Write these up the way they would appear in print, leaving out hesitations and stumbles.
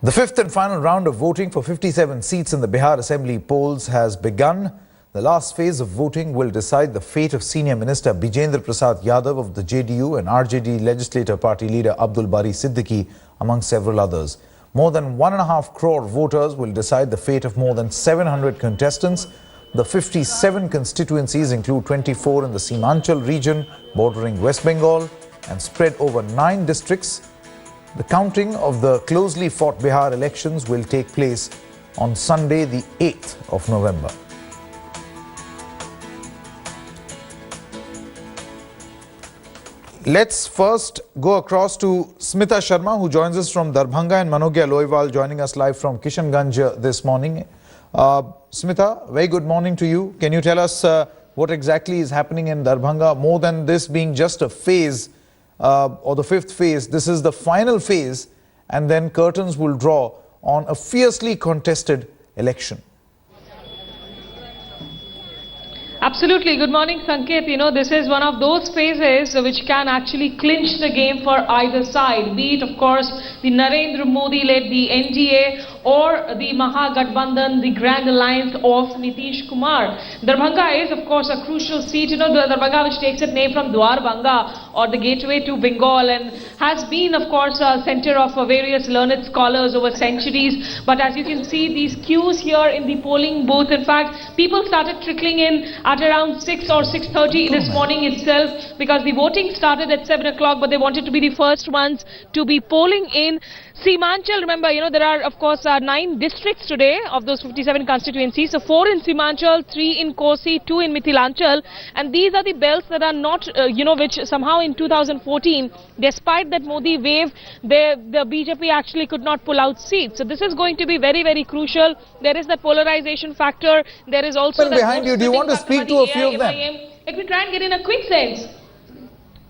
The fifth and final round of voting for 57 seats in the Bihar Assembly polls has begun. The last phase of voting will decide the fate of Senior Minister Bijendra Prasad Yadav of the JDU and RJD Legislator Party leader Abdul Bari Siddiqui, among several others. More than 1.5 crore voters will decide the fate of more than 700 contestants. The 57 constituencies include 24 in the Seemanchal region bordering West Bengal and spread over 9 districts. The counting of the closely fought Bihar elections will take place on Sunday, the 8th of November. Let's first go across to Smita Sharma, who joins us from Darbhanga, and Manogya Loiwal joining us live from Kishanganj this morning. Smita, very good morning to you. Can you tell us what exactly is happening in Darbhanga? More than this being just a phase, or the fifth phase, this is the final phase, and then curtains will draw on a fiercely contested election. Absolutely. Good morning, Sanket. You know, this is one of those phases which can actually clinch the game for either side. Be it, of course, the Narendra Modi-led the NDA or the Mahagathbandhan, the Grand Alliance of Nitish Kumar. Darbhanga is, of course, a crucial seat. You know, the Darbhanga, which takes its name from Dwarbanga, or the gateway to Bengal, and has been, of course, a center of various learned scholars over centuries. But as you can see, these queues here in the polling booth, in fact, people started trickling in at around 6 or 6:30 this morning itself, because the voting started at 7 o'clock, but they wanted to be the first ones to be polling in Seemanchal. Remember, you know, there are, of course, 9 districts today of those 57 constituencies. So 4 in Seemanchal, 3 in Kosi, 2 in Mithilanchal. And these are the belts that are not, which somehow in 2014, despite that Modi wave, the BJP actually could not pull out seats. So this is going to be very, very crucial. There is that polarization factor. There is also that behind you. Do you want to speak to a few of them? Let me try and get in a quick sense.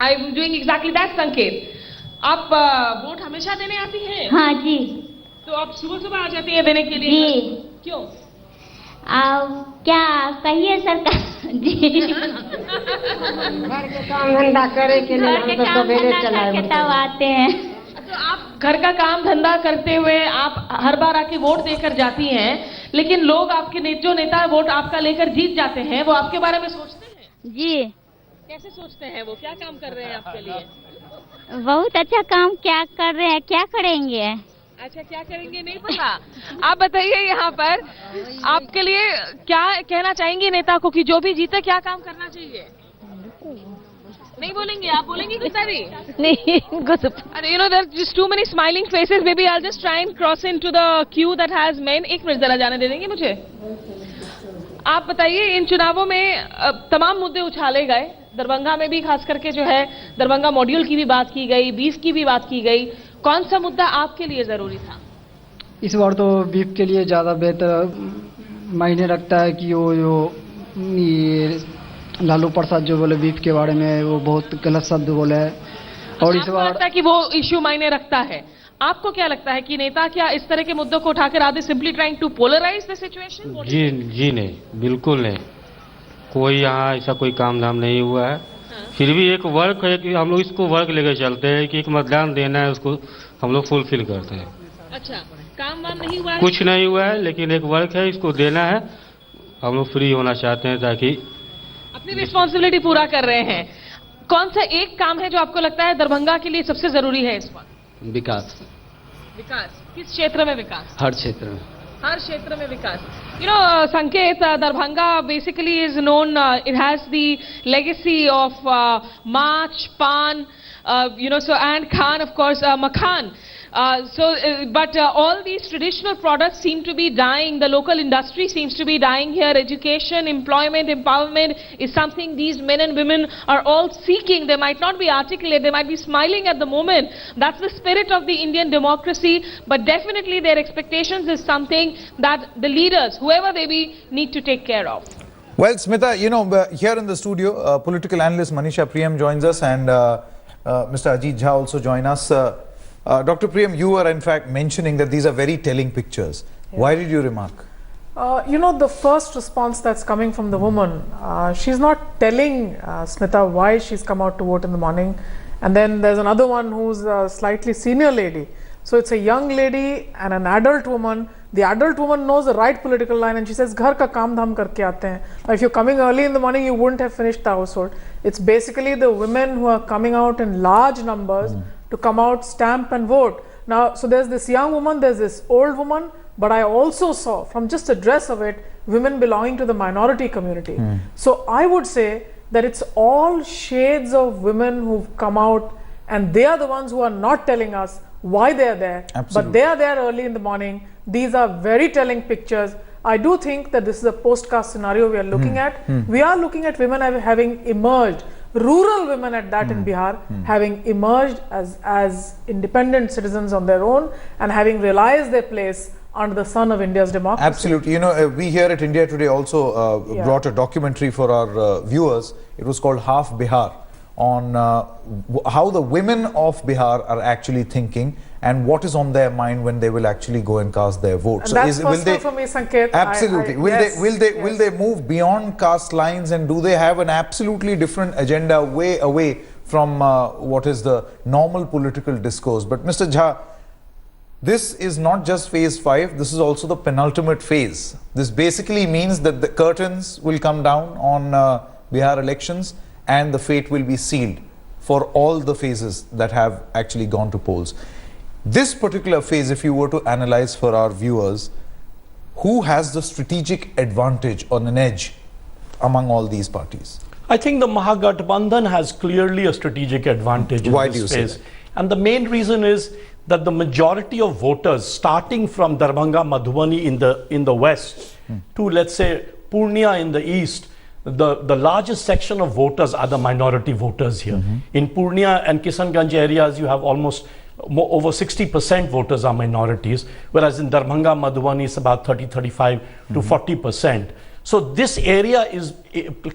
I'm doing exactly that, Sanket. आप vote हमेशा देने आती हैं? हाँ जी। तो आप सुबह सुबह आ जाती हैं देने के लिए? जी। क्यों? क्या कहिए सरकार जी। घर के काम धंधा करे के लिए हम तो सवेरे चलाए तब आते हैं। तो आप घर का काम धंधा करते हुए आप हर बार आके वोट देकर जाती हैं, लेकिन लोग आपके जो नेता वोट आपका लेकर जीत जाते हैं, वो आपके बारे में सोचते हैं? जी। कैसे सोचते हैं वो? क्या काम कर रहे हैं आपके लिए? बहुत अच्छा काम क्या कर रहे हैं, क्या करेंगे? अच्छा, क्या करेंगे नहीं पता। आप बताइए यहाँ पर आपके लिए क्या कहना चाहेंगे नेता को, कि जो भी जीते क्या काम करना चाहिए? नहीं बोलेंगे? आप बोलेंगे कुछ सारी? नहीं कुछ। अरे, you know, there's just too many smiling faces. Maybe I'll just try and cross into the queue that has men. एक मिनट जरा जाने दे देंगे मुझे? आप बताइए, इन चुनावों में तमाम मुद्दे उछाले गए। दरभंगा में भी खास करके जो है दरभंगा मॉड्यूल की भी बात की गई, बीफ की भी बात की गई। कौन सा मुद्दा आपके लिए जरूरी था? इस बार तो बीफ के लिए ज़्यादा बेहतर मायने रखता है कि वो जो लालू प्रसाद जो बोले बीफ के बारे में, वो बहुत गलत शब्द बोले है। और इस बार लगता है कि वो इश्यू मायने रखता है। आपको क्या लगता है कि नेता क्या इस तरह के मुद्दों को उठाकर आते simply trying to polarize the situation? जी नहीं, बिल्कुल नहीं। कोई यहाँ ऐसा कोई काम धाम नहीं हुआ है। फिर भी एक वर्क है कि हम लोग इसको वर्क लेकर चलते हैं कि एक मतदान देना है, उसको हम लोग फुलफिल करते हैं। अच्छा, काम वाम नहीं हुआ है? कुछ नहीं हुआ है, लेकिन एक वर्क है, इसको देना है। हम लोग फ्री होना चाहते हैं ताकि अपनी रिस्पॉन्सिबिलिटी पूरा कर रहे हैं। कौन सा एक काम है जो आपको लगता है दरभंगा के लिए सबसे जरूरी है इस वक्त? विकास। विकास किस क्षेत्र में? विकास हर क्षेत्र में। हर क्षेत्र में विकास। You know, Sanket, Darbhanga basically is known, it has the legacy of March, Pan, and Khan, of course, Makhan. But all these traditional products seem to be dying. The local industry seems to be dying here. Education, employment, empowerment is something these men and women are all seeking. They might not be articulate, they might be smiling at the moment. That's the spirit of the Indian democracy. But definitely their expectations is something that the leaders, whoever they be, need to take care of. Well, Smita, you know, here in the studio, political analyst Manisha Priyam joins us, and Mr. Ajit Jha also join us. Dr. Priyam, you were in fact mentioning that these are very telling pictures. Yeah. Why did you remark? You know, the first response that's coming from the woman, she's not telling Smita why she's come out to vote in the morning. And then there's another one who's a slightly senior lady So it's a young lady and an adult woman. The adult woman knows the right political line and she says, "Ghar ka kaam dham karke aate hain." Now, if you're coming early in the morning, you wouldn't have finished the household. It's basically the women who are coming out in large numbers to come out, stamp and vote. Now, so there's this young woman, there's this old woman, but I also saw from just the dress of it, women belonging to the minority community. So I would say that it's all shades of women who've come out, and they are the ones who are not telling us why they are there. Absolutely. But they are there early in the morning. These are very telling pictures. I do think that this is a postcast scenario we are looking at. We are looking at women having emerged, rural women at that in Bihar, having emerged as independent citizens on their own and having realized their place under the sun of India's democracy. Absolutely. You know, we here at India Today also brought a documentary for our viewers. It was called Half Bihar, on how the women of Bihar are actually thinking and what is on their mind when they will actually go and cast their vote. And that's personal for me, Sanket. Absolutely. Will they move beyond caste lines, and do they have an absolutely different agenda way away from what is the normal political discourse? But Mr. Jha, this is not just phase 5, this is also the penultimate phase. This basically means that the curtains will come down on Bihar elections and the fate will be sealed for all the phases that have actually gone to polls. This particular phase, if you were to analyze for our viewers, who has the strategic advantage on an edge among all these parties? I think the Mahagathbandhan has clearly a strategic advantage in Why this do you say phase. that? And the main reason is that the majority of voters, starting from Darbhanga, Madhubani in the west to, let's say, Purnia in the east, the largest section of voters are the minority voters here. In Purnia and Kishanganj areas, you have almost over 60% voters are minorities, whereas in Darbhanga, Madhubani, it's about 35 to 40%. So this area is,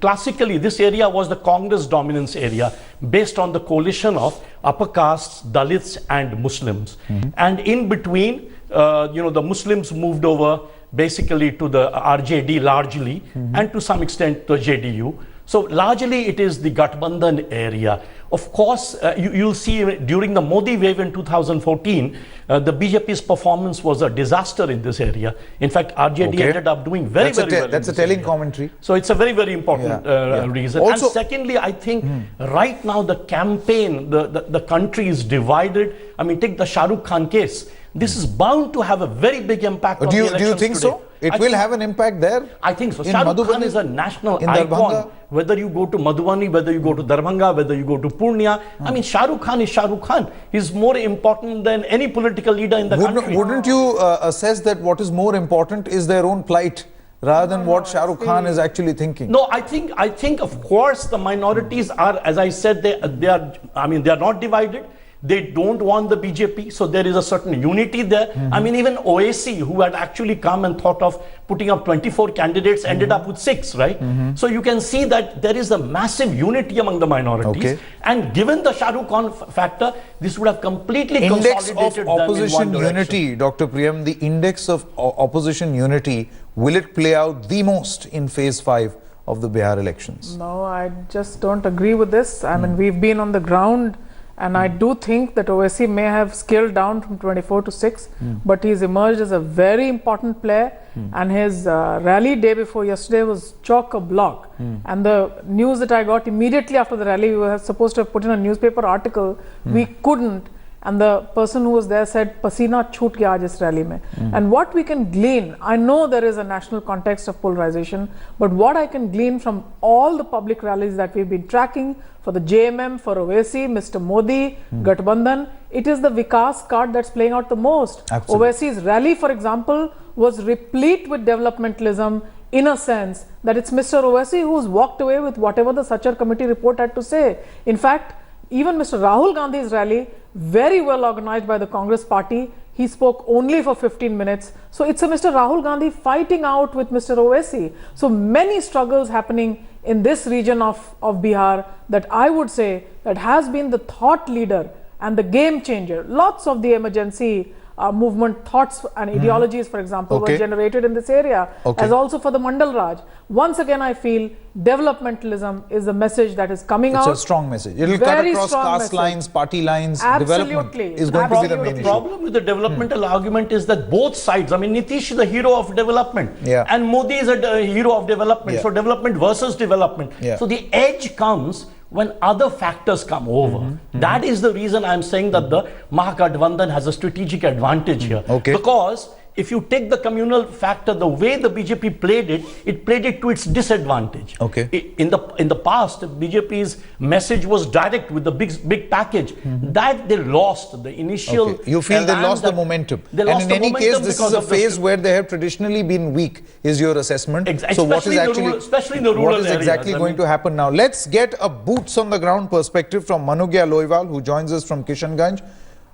classically, this area was the Congress dominance area based on the coalition of upper castes, Dalits and Muslims. And in between, the Muslims moved over basically to the RJD largely, and to some extent the JDU. So largely it is the Gathbandhan area. Of course, you'll see during the Modi wave in 2014, the BJP's performance was a disaster in this area. In fact, RJD ended up doing very well. That's a telling commentary. So it's a very, very important reason. Also, and secondly, I think right now the campaign, the country is divided. I mean, take the Shah Rukh Khan case. This is bound to have a very big impact on the elections. Do you think today. so? It will have an impact there? I think so. Shah Rukh Khan is a national icon. Whether you go to Madhubani, whether you go to Darbhanga, whether you go to Purnia. I mean, Shah Rukh Khan is Shah Rukh Khan. He's more important than any political leader in the country. Wouldn't you assess that what is more important is their own plight, rather than what Shah Rukh Khan is actually thinking? No, I think of course the minorities are, as I said, they are not divided. They don't want the BJP, so there is a certain unity there. I mean, even OAC, who had actually come and thought of putting up 24 candidates, ended up with 6, right? So you can see that there is a massive unity among the minorities. And given the Shah Rukh Khan factor, this would have completely consolidated consolidated them in one opposition unity, Dr. Priyam, the index of opposition unity, will it play out the most in phase 5 of the Bihar elections? No, I just don't agree with this. I mean, we've been on the ground. And I do think that OSC may have scaled down from 24 to 6, but he's emerged as a very important player. And his rally day before yesterday was chock-a-block. And the news that I got immediately after the rally, we were supposed to have put in a newspaper article. We couldn't. And the person who was there said, "Pasina chhoot gaya aaj is rally mein." And what we can glean, I know there is a national context of polarization, but what I can glean from all the public rallies that we've been tracking for the JMM, for Owaisi, Mr. Modi, Gathbandhan, it is the Vikas card that's playing out the most. Owaisi's rally, for example, was replete with developmentalism, in a sense that it's Mr. Owaisi who's walked away with whatever the Sachar committee report had to say. In fact, even Mr. Rahul Gandhi's rally, very well organized by the Congress party, he spoke only for 15 minutes. So it's a Mr. Rahul Gandhi fighting out with Mr. Owaisi. So many struggles happening in this region of Bihar that I would say that has been the thought leader and the game changer. Lots of the emergency movement thoughts and ideologies, for example, Okay. were generated in this area, Okay. as also for the Mandal Raj. Once again, I feel developmentalism is the message that is coming It's out. a strong message. It will cut Very across strong caste message. lines, party lines. Absolutely. Development is going to be the main The issue. problem with the developmental argument is that both sides, I mean, Nitish is the hero of development, Yeah. and Modi is a hero of development. Yeah. So development versus development. Yeah. So the edge comes when other factors come over. That is the reason I'm saying that the Mahagathbandhan has a strategic advantage here. Okay. Because if you take the communal factor, the way the BJP played it to its disadvantage. Okay. In the past, BJP's message was direct with the big package. That they lost the initial. Okay. You feel they elan lost the that- momentum. They And lost in the any momentum case, this because is a of the- phase where they have traditionally been weak, is your assessment. Ex- So what is especially in the actually, rural- especially in the rural what is exactly areas, I going mean- to happen now? Let's get a boots on the ground perspective from Manugya Loiwal, who joins us from Kishanganj.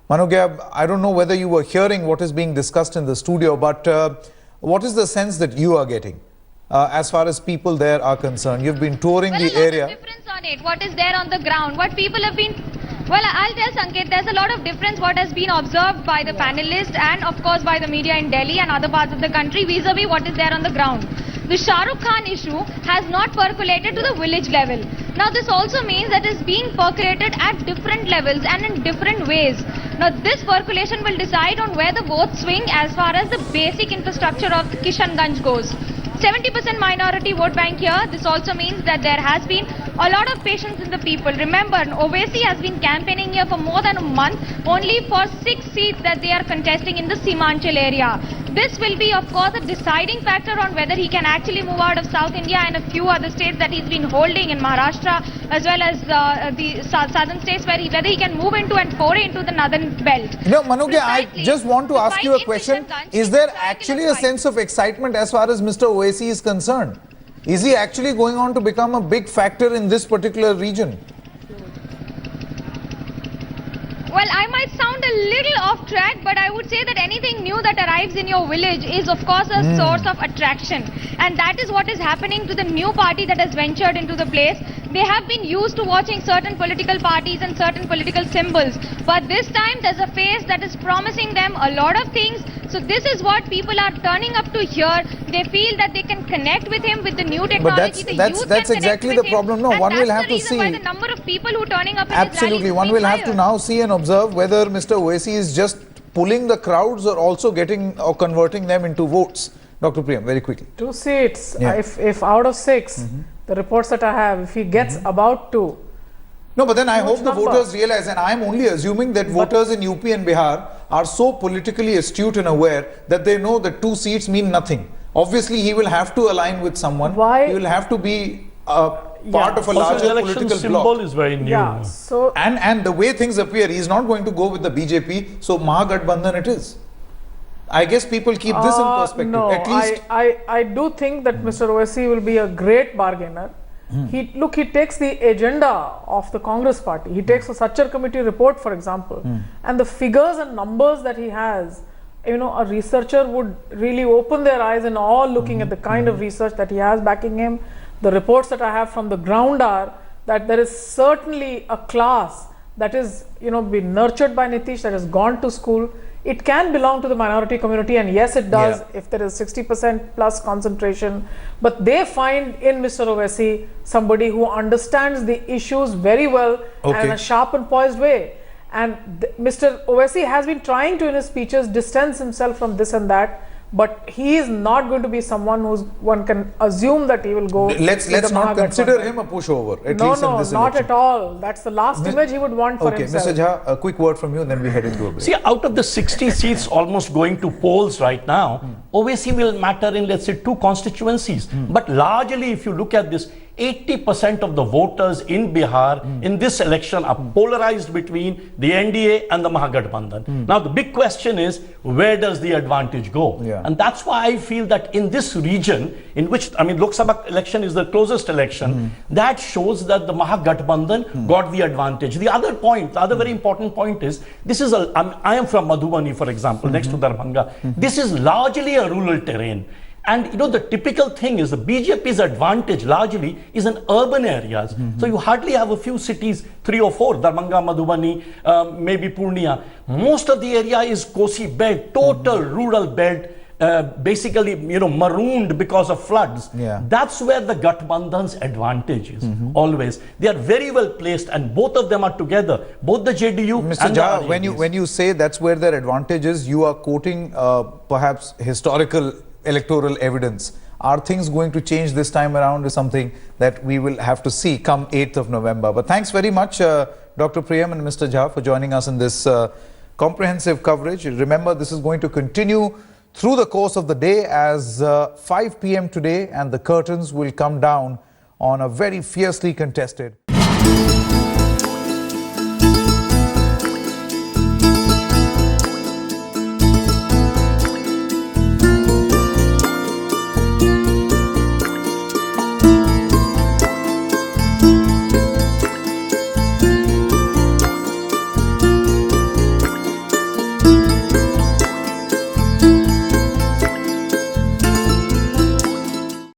Manugya, I don't know whether you were hearing what is being discussed in the studio, but what is the sense that you are getting as far as people there are concerned? You've been touring the area. Difference on it, what is there on the ground, what people have been, well, I'll tell Sanket, there's a lot of difference what has been observed by the panelists and of course by the media in Delhi and other parts of the country vis-a-vis what is there on the ground. The Shah Rukh Khan issue has not percolated to the village level. Now this also means that it's being percolated at different levels and in different ways. Now this percolation will decide on where the votes swing as far as the basic infrastructure of Kishanganj goes. 70% minority vote bank here. This also means that there has been a lot of patience in the people. Remember, Owaisi has been campaigning here for more than a month, only for 6 seats that they are contesting in the Simanchal area. This will be, of course, a deciding factor on whether he can actually move out of South India and a few other states that he's been holding in Maharashtra, as well as the southern states, whether he can move into and foray into the northern belt. Manugya, I Precisely. just want to ask you a Despite question. Kishanganj, Is there it's actually a triangular sense of excitement as far as Mr. Owaisi is concerned? Is he actually going on to become a big factor in this particular region? Well, I might sound a little off track, but I would say that anything new that arrives in your village is, of course, a source of attraction. And that is what is happening to the new party that has ventured into the place. They have been used to watching certain political parties and certain political symbols. But this time, there's a face that is promising them a lot of things. So this is what people are turning up to hear. They feel that they can connect with him with the new technology. The youth that's can exactly connect the with problem. him. No, And one will that's have the to reason why see. the number of people who are turning up in Absolutely, one will have to now see and observe whether Mr. Owaisi is just pulling the crowds or also getting or converting them into votes. Dr. Priyam, very quickly. 2 seats. Yeah. If out of 6, the reports that I have, if he gets about 2. No, but then I Huge hope the number. voters realize, and I'm only assuming that voters in UP and Bihar are so politically astute and aware that they know that 2 seats mean nothing. Obviously, he will have to align with someone. Why- He will have to be part of a Also, larger election political symbol bloc. is very new. Yeah. So And the way things appear, he's not going to go with the BJP, so Mahagathbandhan it is. I guess people keep this in perspective. No, At least, I do think that Mr. Owaisi will be a great bargainer. He takes the agenda of the Congress party. He takes a Sachar committee report, for example, and the figures and numbers that he has. You know, a researcher would really open their eyes and all looking at the kind of research that he has backing him. The reports that I have from the ground are that there is certainly a class that is, been nurtured by Nitish, that has gone to school. It can belong to the minority community, and yes, it does if there is 60% plus concentration. But they find in Mr. Owaisi somebody who understands the issues very well and in a sharp and poised way. And Mr. Owaisi has been trying to, in his speeches, distance himself from this and that. But he is not going to be someone one can assume that he will go. let's not consider him a pushover, at least in this not election. at all. That's the last image he would want for himself. Mr. Jha, a quick word from you, then we head into a break. See, out of the 60 seats almost going to polls right now, Owaisi will matter in, let's say, 2 constituencies. But largely, if you look at this, 80% of the voters in Bihar in this election are polarized between the NDA and the Mahagathbandhan. Now, the big question is, where does the advantage go? And that's why I feel that in this region, in which, Lok Sabha election is the closest election, that shows that the Mahagathbandhan got the advantage. The other point, the other very important point is, I am from Madhubani, for example, next to Darbhanga. This is largely a rural terrain. And you know, the typical thing is the BJP's advantage largely is in urban areas. So you hardly have a few cities, 3 or 4, Darbhanga, Madhubani, maybe Purnia. Most of the area is Kosi belt, total rural belt, basically, you know, marooned because of floods. Yeah. That's where the Gathbandhan's advantage is, always. They are very well placed, and both of them are together, both the JDU Mr. and Jha, the when you say that's where their advantage is, you are quoting perhaps historical electoral evidence. Are things going to change this time around is something that we will have to see come 8th of November. But thanks very much, Dr. Priyam and Mr. Jha, for joining us in this comprehensive coverage. Remember, this is going to continue through the course of the day as 5 p.m. today, and the curtains will come down on a very fiercely contested